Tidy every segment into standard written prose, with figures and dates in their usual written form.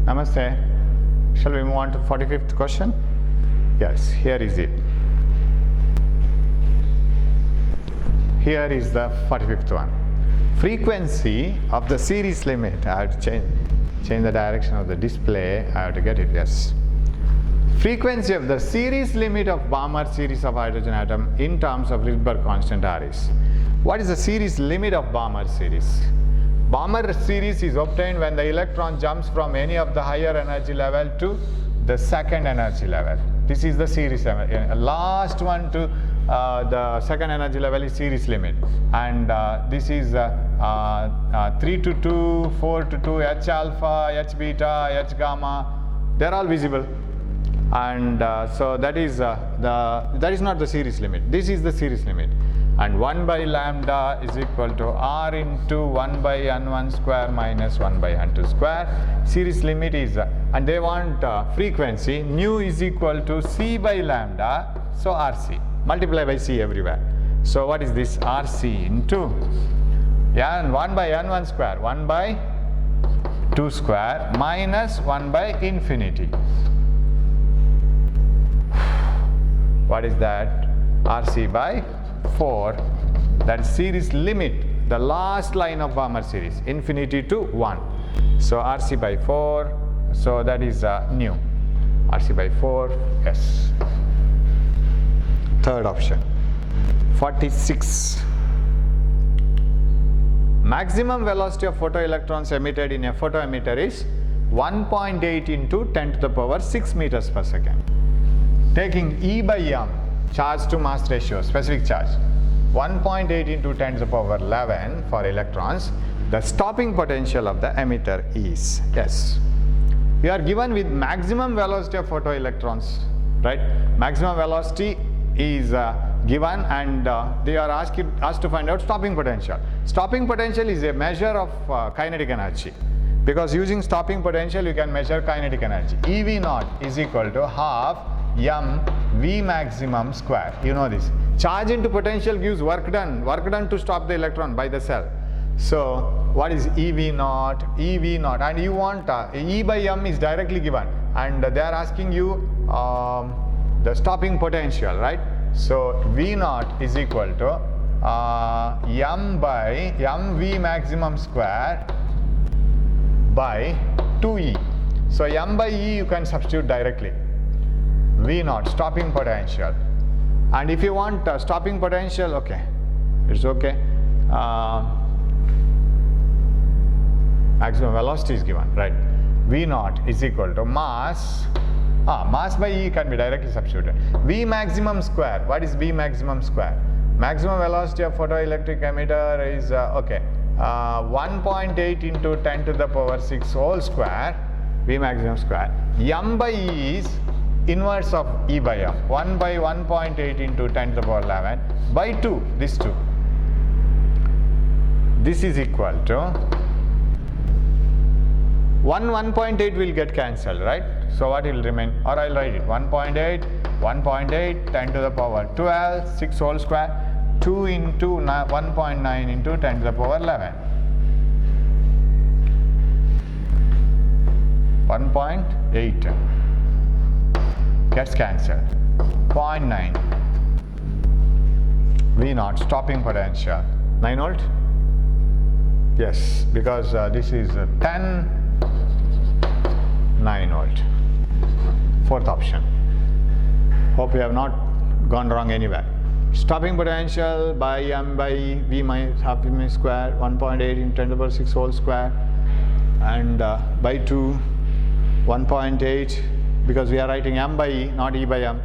Namaste. Shall we move on to 45th question? Yes, here is it. Here is the 45th one. Frequency of the series limit. I have to change the direction of the display. I have to get it, yes. Frequency of the series limit of Balmer series of hydrogen atom in terms of Rydberg constant R is. What is the series limit of Balmer series? Balmer series is obtained when the electron jumps from any of the higher energy level to the second energy level. This is the series limit. Last one to the second energy level is series limit, and this is 3 to 2, 4 to 2, H alpha, H beta, H gamma. They are all visible, and so that is not the series limit. This is the series limit, and 1 by lambda is equal to R into 1 by n1 square minus 1 by n2 square. Series limit is and they want frequency nu is equal to C by lambda, so RC. Multiply by C everywhere. So what is this? RC into and 1 by n1 square, 1 by 2 square minus 1 by infinity. What is that? RC by 4. That is series limit, the last line of Balmer series, infinity to 1. So RC by 4. So that is nu. RC by 4. Yes. Third option. 46. Maximum velocity of photoelectrons emitted in a photoemitter is 1.8 into 10 to the power 6 meters per second. Taking E by m, charge to mass ratio, specific charge, 1.8 into 10 to the power 11 for electrons, the stopping potential of the emitter is, yes. We are given with maximum velocity of photoelectrons, right? Maximum velocity is given, and they are asked to find out stopping potential. Stopping potential is a measure of kinetic energy, because using stopping potential you can measure kinetic energy. EV naught is equal to half m V maximum square. You know this. Charge into potential gives work done to stop the electron by the cell. So what is EV naught? EV naught, and you want E by m is directly given, and they are asking you the stopping potential, right? So V naught is equal to m by mv maximum square by 2e. So m by e you can substitute directly. V naught, stopping potential. And if you want stopping potential, okay, it's okay. Maximum velocity is given, right? V naught is equal to mass. Mass by E can be directly substituted. V maximum square. What is V maximum square? Maximum velocity of photoelectric emitter is 1.8 into 10 to the power 6 whole square. V maximum square. M by E is inverse of E by m. 1 by 1.8 into 10 to the power 11 by 2. This 2. This is equal to 1.8 will get cancelled, right? So what will remain? Or I'll write it. 1.8, 10 to the power 12, 6 whole square, 2 into 1.9 into 10 to the power 11. 1.8 gets cancelled. 0.9 V naught, stopping potential. 9 volt? Yes, because this is 10, 9 volt. Fourth option. Hope you have not gone wrong anywhere. Stopping potential by m by v minus half m square, 1.8 in 10 to the power 6 whole square, and by 2, 1.8, because we are writing m by e, not e by m.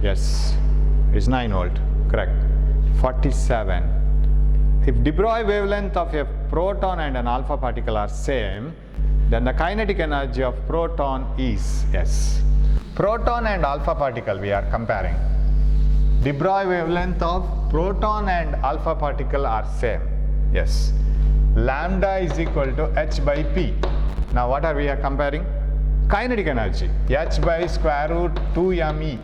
Yes, it's 9 volt, correct. 47. If de Broglie wavelength of a proton and an alpha particle are same, then the kinetic energy of proton is, yes. Proton and alpha particle we are comparing. De Broglie wavelength of proton and alpha particle are same, yes. Lambda is equal to h by p. Now what are we comparing? Kinetic energy, h by square root 2me,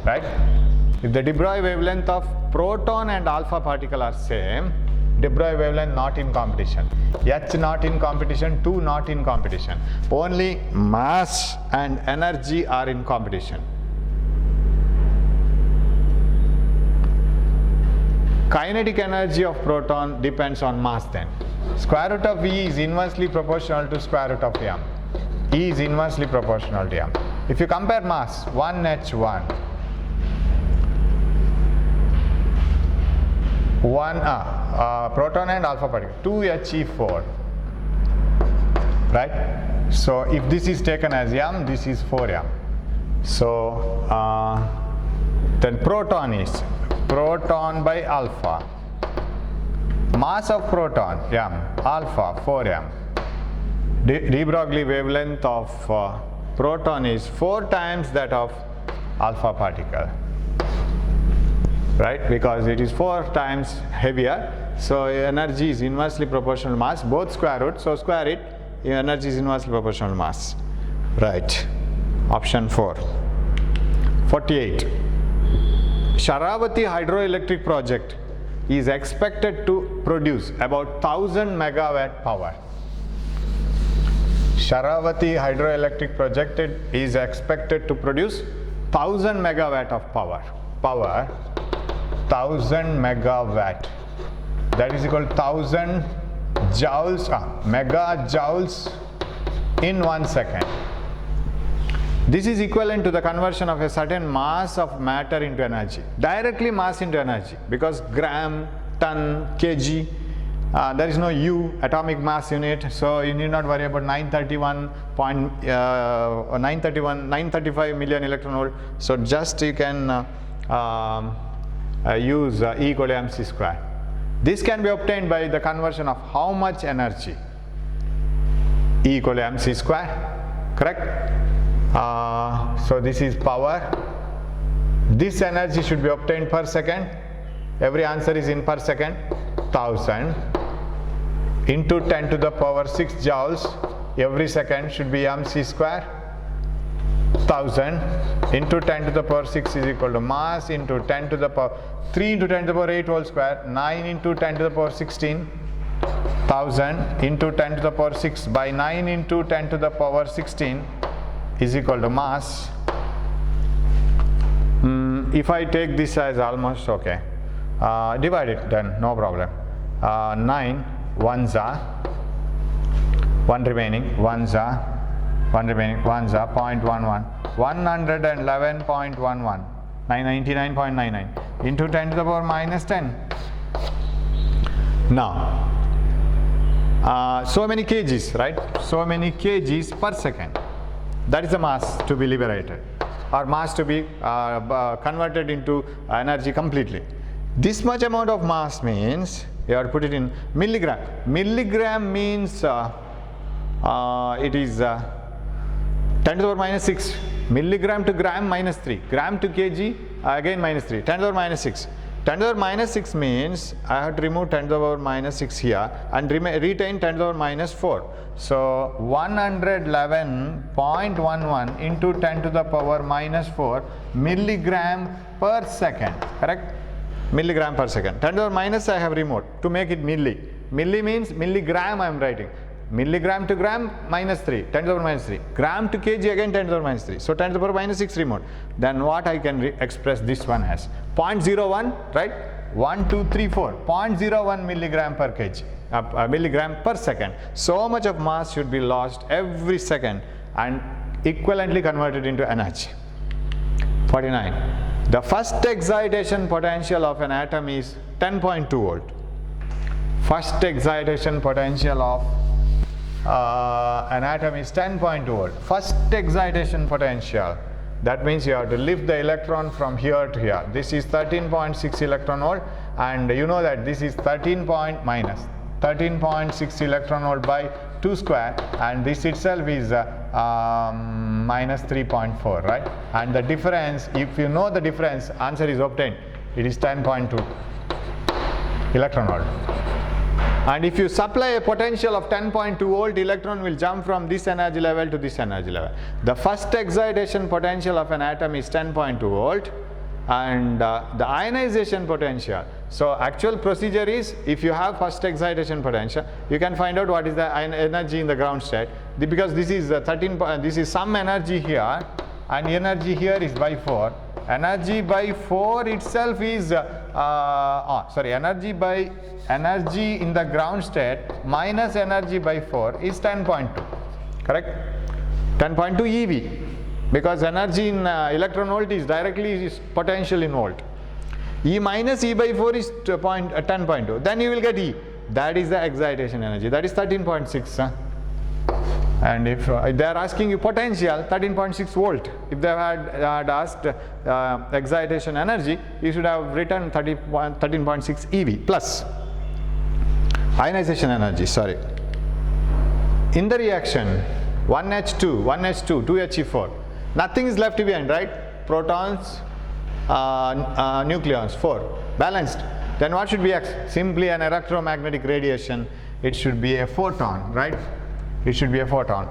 right? If the de Broglie wavelength of proton and alpha particle are same, De Broglie wavelength not in competition. H not in competition, 2 not in competition. Only mass and energy are in competition. Kinetic energy of proton depends on mass then. Square root of E is inversely proportional to square root of m. E is inversely proportional to m. If you compare mass, 1h1, 1 proton and alpha particle, 2he4, right? So if this is taken as m, this is 4m. So then proton is proton by alpha, mass of proton m, alpha 4m. De Broglie wavelength of proton is 4 times that of alpha particle, right? Because it is 4 times heavier, so energy is inversely proportional to mass, both square root, so square it, energy is inversely proportional to mass, right? Option 4. 48. Sharavati hydroelectric project is expected to produce about 1000 megawatt power. Sharavati hydroelectric project is expected to produce 1000 megawatt of power. 1000 megawatt, that is equal to 1000 joules, megajoules in 1 second. This is equivalent to the conversion of a certain mass of matter into energy, directly mass into energy, because gram, ton, kg, there is no U, atomic mass unit, so you need not worry about 935 million electron volt. So just you can use E equal to mc square. This can be obtained by the conversion of how much energy? E equal to mc square, correct? So this is power. This energy should be obtained per second. Every answer is in per second. 1000 into 10 to the power 6 joules every second should be mc square. 1000 into 10 to the power 6 is equal to mass into 10 to the power 3 into 10 to the power 8 whole square, 9 into 10 to the power 16, 1000 into 10 to the power 6 by 9 into 10 to the power 16 is equal to mass. If I take this as almost okay, divide it then, no problem. 9 ones are 1 remaining, ones are 1 remaining, ones are 0.11, 111.11, 999.99 into 10 to the power minus 10. Now so many kgs, right? So many kgs per second. That is the mass to be liberated, or mass to be converted into energy completely. This much amount of mass means you have to put it in milligram. Milligram means it is 10 to the power minus 6. Milligram to gram minus 3. Gram to kg again minus 3. 10 to the power minus 6. 10 to the power minus 6 means I have to remove 10 to the power minus 6 here and retain 10 to the power minus 4. So 111.11 into 10 to the power minus 4 milligram per second, correct? Milligram per second. 10 to the power minus I have removed to make it milli. Milli means milligram I am writing. Milligram to gram minus 3, 10 to the power minus 3. Gram to kg again 10 to the power minus 3. So 10 to the power minus 6 removed. Then what I can express this one as? 0.01, right? 1, 2, 3, 4. 0.01 milligram per kg. Milligram per second. So much of mass should be lost every second and equivalently converted into energy. 49. The first excitation potential of an atom is 10.2 volt. First excitation potential of an atom is 10.2 volt. First excitation potential. That means you have to lift the electron from here to here. This is 13.6 electron volt, and you know that this is 13.6 electron volt by 2 square, and this itself is minus 3.4, right? And the difference, if you know the difference, answer is obtained. It is 10.2 electron volt. And if you supply a potential of 10.2 volt, electron will jump from this energy level to this energy level. The first excitation potential of an atom is 10.2 volt, and the ionization potential. So actual procedure is, if you have first excitation potential, you can find out what is the energy in the ground state, because this is 13, this is some energy here, and energy here is by 4. Energy by 4 itself is energy in the ground state minus energy by 4 is 10.2, correct? 10.2 eV, because energy in electron volt is directly potential in volt. E minus E by 4 is 10.2. Then you will get E. That is the excitation energy. That is 13.6. And if they are asking you potential, 13.6 volt. If they had asked excitation energy, you should have written 13.6 eV plus ionization energy. Sorry. In the reaction, 1H2, 2He4. Nothing is left behind, right? Protons, nucleons, 4. Balanced. Then what should be X? Simply an electromagnetic radiation. It should be a photon, right? It should be a photon,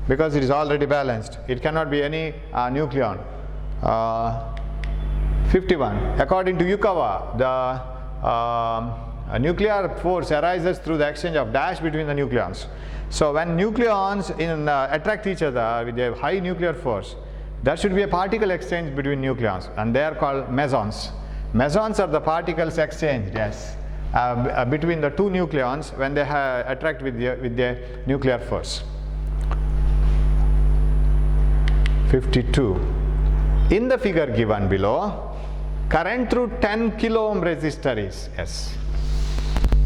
because it is already balanced. It cannot be any nucleon. 51. According to Yukawa, the nuclear force arises through the exchange of dash between the nucleons. So when nucleons attract each other with a high nuclear force, there should be a particle exchange between nucleons, and they are called mesons. Mesons are the particles exchanged, yes, between the two nucleons when they attract with the nuclear force. 52. In the figure given below, current through 10 kilo ohm resistor is S.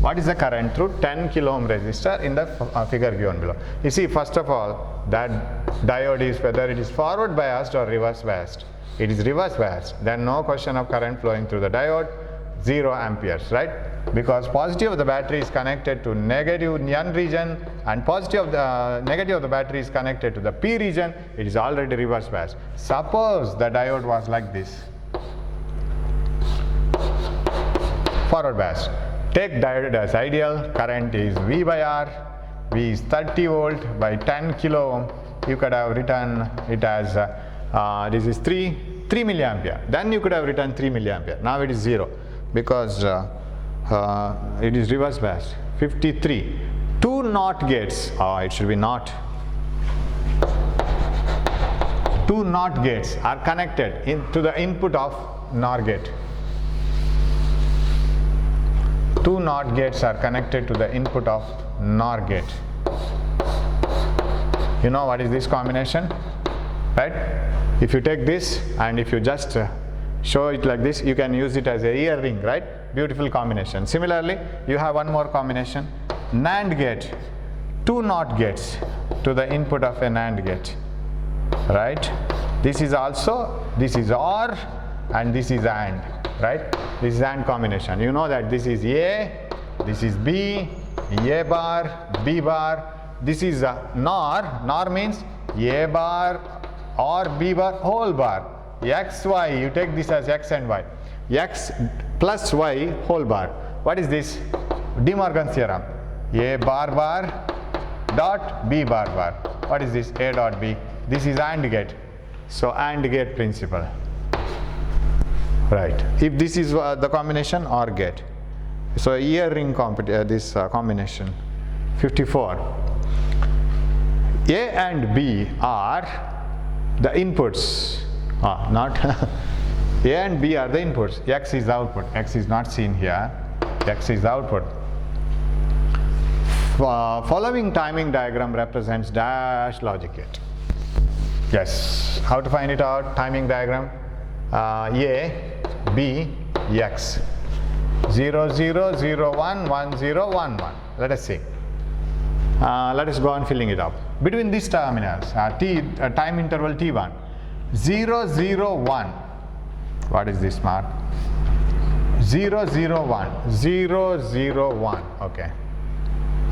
What is the current through 10 kilo ohm resistor in the figure given below? You see, first of all, that diode is, whether it is forward biased or reverse biased. It is reverse biased. Then no question of current flowing through the diode, 0 amperes, right? Because positive of the battery is connected to negative N region, and positive of the negative of the battery is connected to the P region. It is already reverse biased. Suppose the diode was like this, forward biased. Take diode as ideal. Current is V by R. V is 30 volt by 10 kilo ohm. You could have written it as this is 3 milliampere. Then you could have written 3 milliampere. Now it is 0, because it is reverse biased. 53. 2 NOT gates. It should be NOT. 2 NOT gates are connected to the input of NOR gate. 2 NOT gates are connected to the input of NOR gate. You know what is this combination, right? If you take this and if you just show it like this, you can use it as a ear ring, right? Beautiful combination. Similarly, you have one more combination, NAND gate. 2 NOT gates to the input of a NAND gate, right? This is also, this is OR and this is AND, right? This is AND combination. You know that this is A, this is B, A bar, B bar. This is NOR. NOR means A bar or B bar whole bar. X, Y, you take this as X and Y. X plus Y whole bar. What is this? De Morgan's theorem. A bar bar dot B bar bar. What is this? A dot B. This is AND gate. So AND gate principle. Right. If this is the combination, OR gate. So ear ring this combination. 54. A and B are the inputs. Not A and B are the inputs. X is the output. X is not seen here. X is the output. Following timing diagram represents dash logic gate. Yes. How to find it out? Timing diagram. A, B, X. 0, 0, 0, 1, 1, 0, 1, 1. Let us see. Let us go on filling it up. Between these terminals, time interval T1, 0, 0, 1. What is this mark? 0, 0, 1. 0, 0, 1. Okay.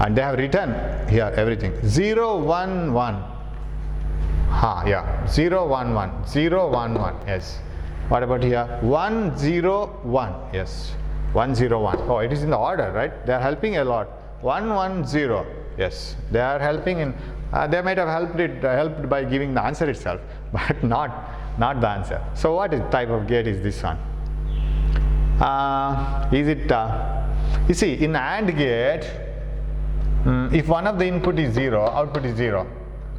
And they have written here everything. 0, 1, 1. Yeah. 0, 1, 1. 0, 1, 1. Yes. What about here? 1, 0, 1. Yes. 1, 0, 1. Oh, it is in the order, right? They are helping a lot. 1, 1, 0. Yes. They are helping in. They might have helped by giving the answer itself, but not the answer. So what type of gate is this one? Is it, you see, in AND gate, if one of the input is 0, output is 0.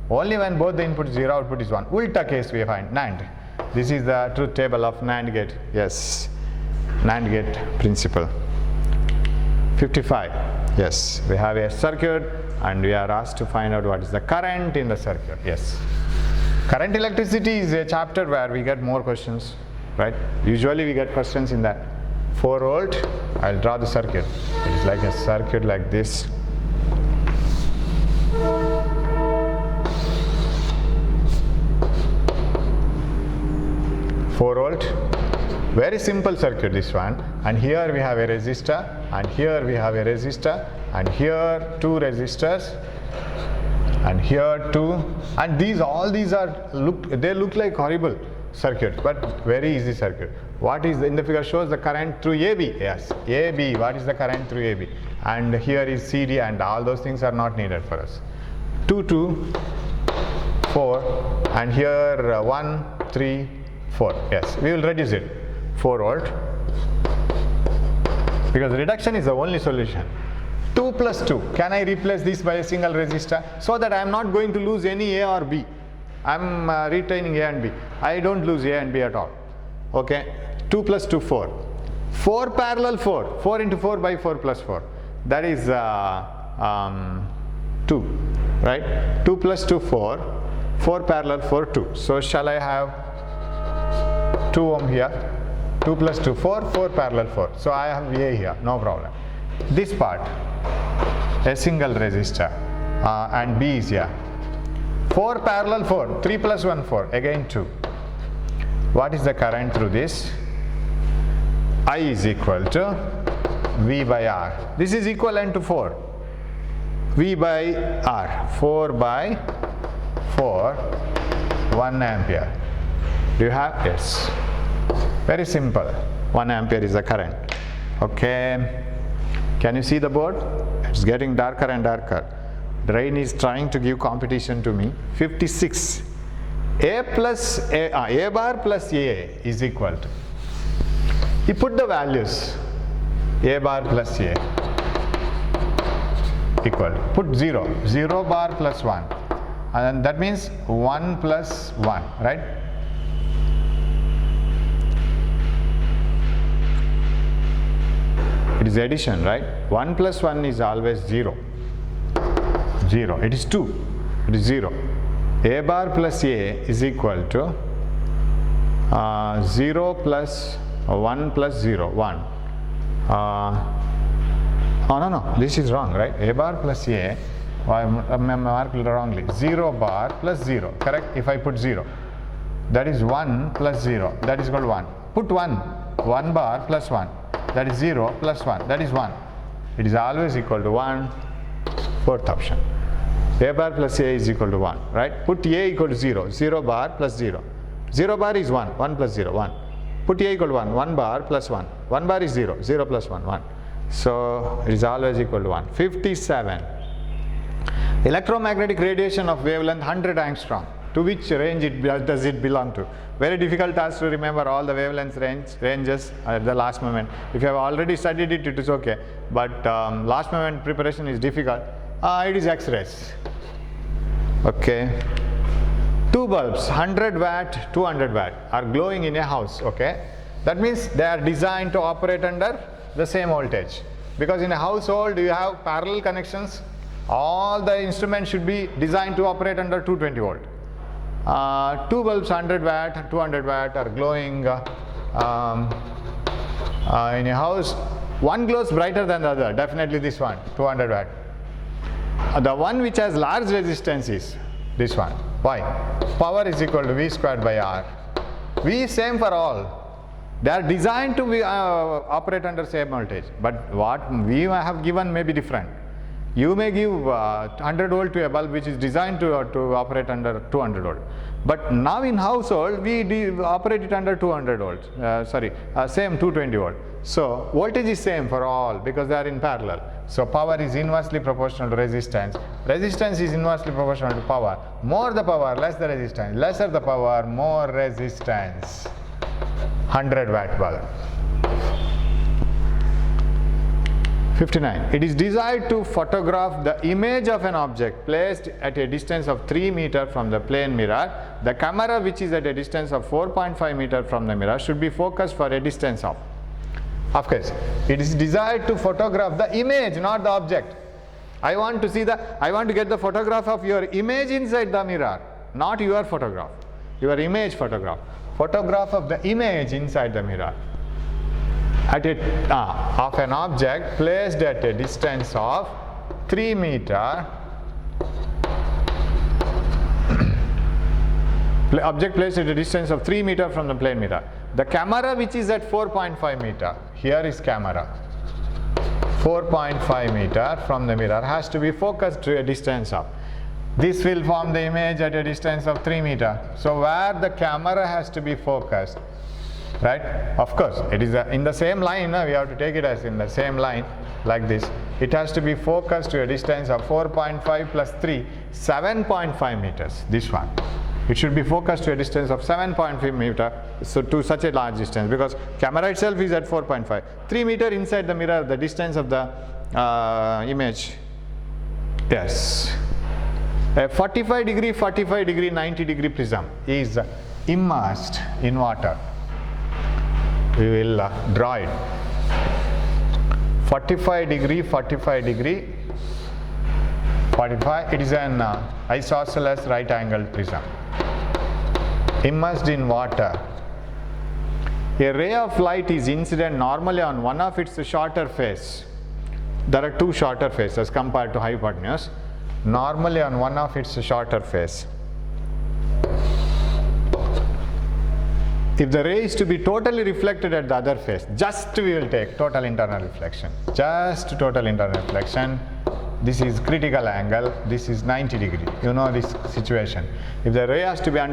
Only when both the input is 0, output is 1. Ulta case we find NAND. This is the truth table of NAND gate. Yes, NAND gate principle. 55. Yes, we have a circuit and we are asked to find out what is the current in the circuit. Yes. Current electricity is a chapter where we get more questions, right? Usually we get questions in that. 4 volt, I'll draw the circuit. It's like a circuit like this. Volt, very simple circuit this one, and here we have a resistor, and here we have a resistor, and here 2 resistors, and here 2, and all these are they look like horrible circuits, but very easy circuit. What is in the figure shows the current through AB. Yes, AB. What is the current through AB? And here is CD, and all those things are not needed for us. 2, 2, 4, and here 1, 3, 4. Yes, we will reduce it. 4 volt, because reduction is the only solution. 2 plus 2. Can I replace this by a single resistor so that I am not going to lose any A or B? I am retaining A and B. I don't lose A and B at all. Okay. 2 plus 2, 4. 4 parallel 4. 4 into 4 by 4 plus 4. That is 2. Right? 2 plus 2, 4. 4 parallel 4, 2. So shall I have 2 ohm here? 2 plus 2, 4. 4 parallel 4. So I have A here. No problem. This part, a single resistor, and B is here. 4 parallel 4. 3 plus 1, 4. Again 2. What is the current through this? I is equal to V by R. This is equivalent to 4. V by R. 4 by 4. 1 ampere. Do you have? Yes. Very simple. 1 ampere is the current. Okay. Can you see the board? It's getting darker and darker. The rain is trying to give competition to me. 56. A bar plus A is equal to. You put the values. A bar plus A equal to. Put 0. 0 bar plus 1. And that means 1 plus 1, right? It is addition, right? 1 plus 1 is always 0. 0. It is 2. It is 0. A bar plus A is equal to 0 plus 1 plus 0. 1. Oh, no. This is wrong, right? A bar plus A. I marked wrongly. 0 bar plus 0. Correct? If I put 0. That is 1 plus 0. That is equal to 1. Put 1. 1 bar plus 1. That is 0 plus 1. That is 1. It is always equal to 1. Fourth option. A bar plus A is equal to 1. Right? Put A equal to 0. 0 bar plus 0. 0 bar is 1. 1 plus 0. 1. Put A equal to 1. 1 bar plus 1. 1 bar is 0. 0 plus 1. 1. So it is always equal to 1. 57. Electromagnetic radiation of wavelength 100 angstrom. To which range does it belong to? Very difficult task to remember all the wavelength ranges at the last moment. If you have already studied it, it is okay. But last moment preparation is difficult. It is X-rays. Okay. 2 bulbs, 100 watt, 200 watt, are glowing in a house. Okay. That means they are designed to operate under the same voltage. Because in a household you have parallel connections. All the instruments should be designed to operate under 220 volt. 2 bulbs 100 watt, 200 watt are glowing in a house. One glows brighter than the other, definitely this one, 200 watt. The one which has large resistance is this one. Why? Power is equal to V squared by R. V is same for all. They are designed to be, operate under same voltage, but what we have given may be different. You may give 100 volt to a bulb which is designed to operate under 200 volt. But now in household we operate it under 200 volt. Same 220 volt. So voltage is same for all because they are in parallel. So power is inversely proportional to resistance. Resistance is inversely proportional to power. More the power, less the resistance. Lesser the power, more resistance. 100 watt bulb. 59. It is desired to photograph the image of an object placed at a distance of 3 meters from the plane mirror. The camera, which is at a distance of 4.5 meters from the mirror, should be focused for a distance of. Of course, it is desired to photograph the image, not the object. I want to get the photograph of your image inside the mirror, not your photograph, your image photograph. Photograph of the image inside the mirror at of an object placed at a distance of 3 meters. Object placed at a distance of 3 meters from the plane mirror. The camera, which is at 4.5 meters, here is camera, 4.5 meters from the mirror, has to be focused to a distance of. This will form the image at a distance of 3 meters. So where the camera has to be focused, right? Of course, it is in the same line. We have to take it as in the same line like this. It has to be focused to a distance of 4.5 plus 3, 7.5 meters. This one. It should be focused to a distance of 7.5 meters, so to such a large distance, because camera itself is at 4.5. 3 meters inside the mirror, the distance of the image. Yes. A 45 degree, 90 degree prism is immersed in water. We will draw it. 45 degree, 45. It is an isosceles right angled prism. Immersed in water. A ray of light is incident normally on one of its shorter face. There are two shorter faces compared to hypotenuse. Normally on one of its shorter face. If the ray is to be totally reflected at the other face, just we will take total internal reflection. Just total internal reflection. This is critical angle, this is 90 degree. You know this situation. If the ray has to be ray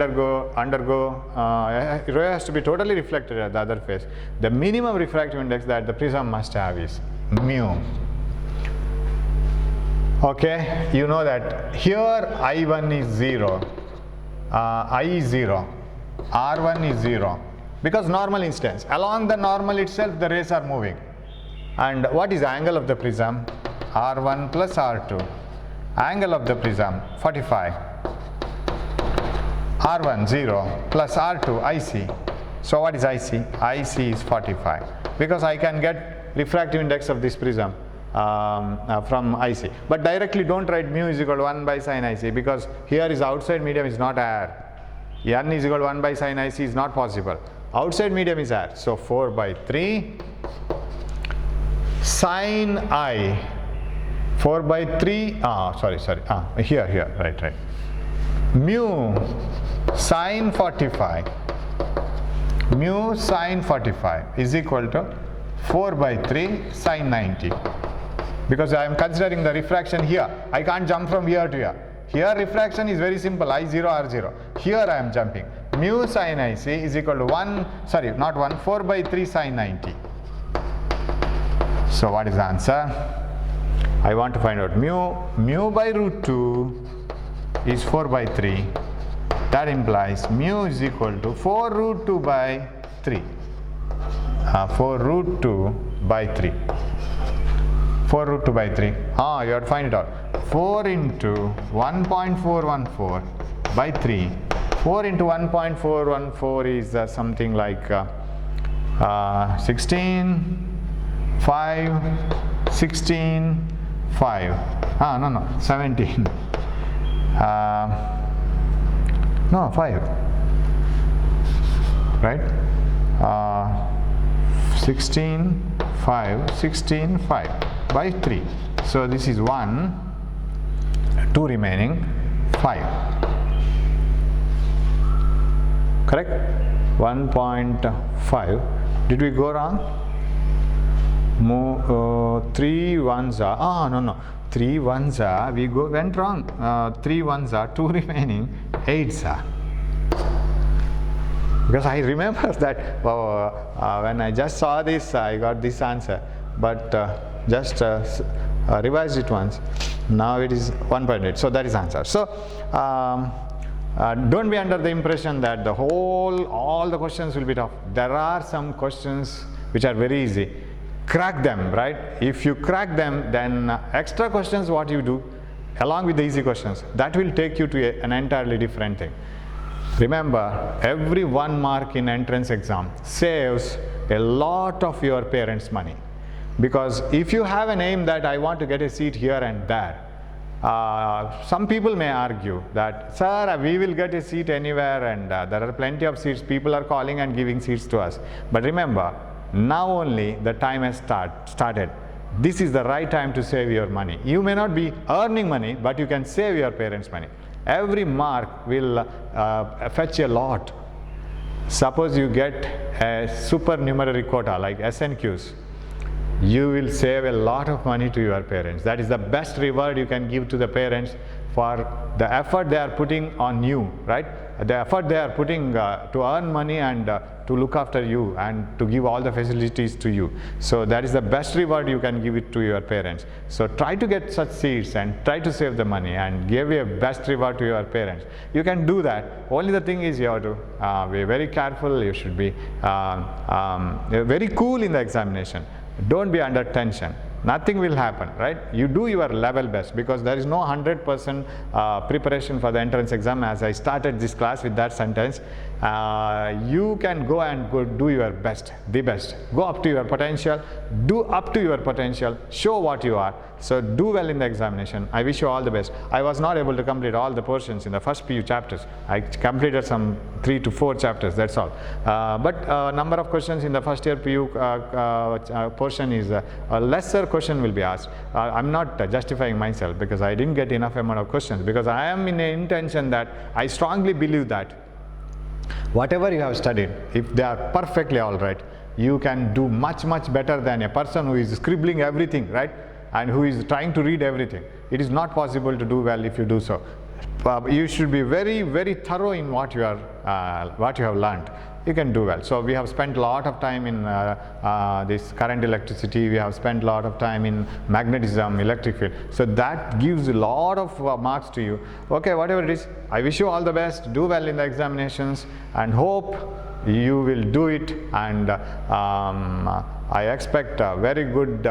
has to be totally reflected at the other face, the minimum refractive index that the prism must have is mu. Okay, you know that here I1 is 0, I is 0, R1 is 0, because normal instance. Along the normal itself the rays are moving. And what is the angle of the prism? R1 plus R2. Angle of the prism 45. R1 0 plus R2 IC. So what is IC? IC is 45, because I can get refractive index of this prism from IC. But directly don't write mu is equal to 1 by sin IC, because here is outside medium is not air. N is equal to 1 by sin IC is not possible. Outside medium is air. So 4 by 3 sin I. 4 by 3, here, right. Mu sin 45 is equal to 4 by 3 sin 90. Because I am considering the refraction here. I can't jump from here to here. Here refraction is very simple, I0, R0. Here I am jumping. Mu sin IC is equal to 4 by 3 sin 90. So what is the answer? I want to find out mu by root 2 is 4 by 3. That implies mu is equal to 4 root 2 by 3. 4 root 2 by 3. 4 root 2 by 3. You have to find it out. 4 into 1.414 by 3. 4 into 1.414 is something like 16, 5, 16, 5. 17. 5. Right? 16, 5, 16, 5 by 3. So this is 1, 2 remaining, 5. Correct? 1.5. Did we go wrong? 3 ones are, 3 ones are, went wrong. 3 ones are, 2 remaining, 8s are. Because I remember that when I just saw this, I got this answer, but just revised it once. Now it is 1.8, so that is answer. So don't be under the impression that all the questions will be tough. There are some questions which are very easy. crack them, right? If you crack them, then extra questions what you do along with the easy questions, that will take you to an entirely different thing. Remember, every 1 mark in entrance exam saves a lot of your parents' money. Because if you have an aim that I want to get a seat here and there, some people may argue that, sir, we will get a seat anywhere, and there are plenty of seats, people are calling and giving seats to us. But remember, now only the time has started. This is the right time to save your money. You may not be earning money, but you can save your parents' money. Every mark will fetch a lot. Suppose you get a supernumerary quota like SNQs, you will save a lot of money to your parents. That is the best reward you can give to the parents for the effort they are putting on you, right? The effort they are putting to earn money and to look after you and to give all the facilities to you. So that is the best reward you can give it to your parents. So try to get such seats and try to save the money and give a best reward to your parents. You can do that. Only the thing is you have to be very careful. You should be very cool in the examination. Don't be under tension. Nothing will happen, right? You do your level best, because there is no 100% preparation for the entrance exam. As I started this class with that sentence, you can go and do your best, the best. Go up to your potential, do up to your potential, show what you are. So do well in the examination. I wish you all the best. I was not able to complete all the portions in the first few chapters. I completed some 3 to 4 chapters, that's all. But number of questions in the first year PU portion is a lesser question will be asked. I'm not justifying myself because I didn't get enough amount of questions, because I am in an intention that I strongly believe that whatever you have studied, if they are perfectly all right, you can do much better than a person who is scribbling everything, right, and who is trying to read everything. It is not possible to do well if you do so. You should be very thorough in what you have learned. You can do well. So we have spent a lot of time in this current electricity. We have spent a lot of time in magnetism, electric field. So that gives a lot of marks to you. Okay, whatever it is, I wish you all the best. Do well in the examinations and hope you will do it. And I expect a very good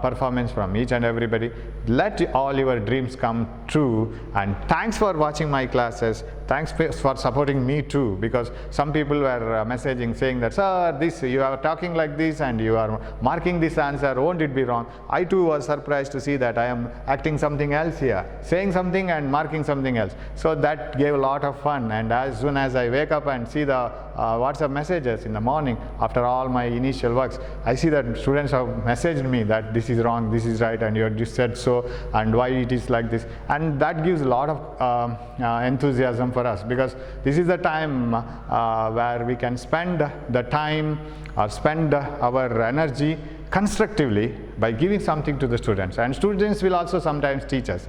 performance from each and everybody. Let all your dreams come true, and thanks for watching my classes. Thanks for supporting me too, because some people were messaging saying that, sir, this you are talking like this and you are marking this answer, won't it be wrong? I too was surprised to see that I am acting something else here, saying something and marking something else. So that gave a lot of fun, and as soon as I wake up and see the WhatsApp messages in the morning after all my initial works, I see that students have messaged me that this is wrong, this is right, and you have just said so, and why it is like this. And that gives a lot of enthusiasm for us, because this is the time where we can spend the time or spend our energy constructively by giving something to the students, and students will also sometimes teach us.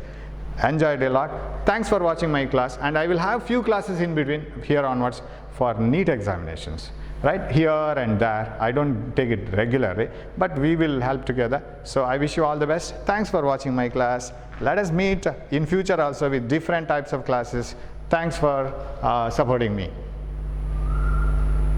Enjoyed a lot. Thanks for watching my class, and I will have few classes in between here onwards for NEET examinations, right, here and there. I don't take it regularly, but we will help together. So I wish you all the best. Thanks for watching my class. Let us meet in future also with different types of classes. Thanks for supporting me.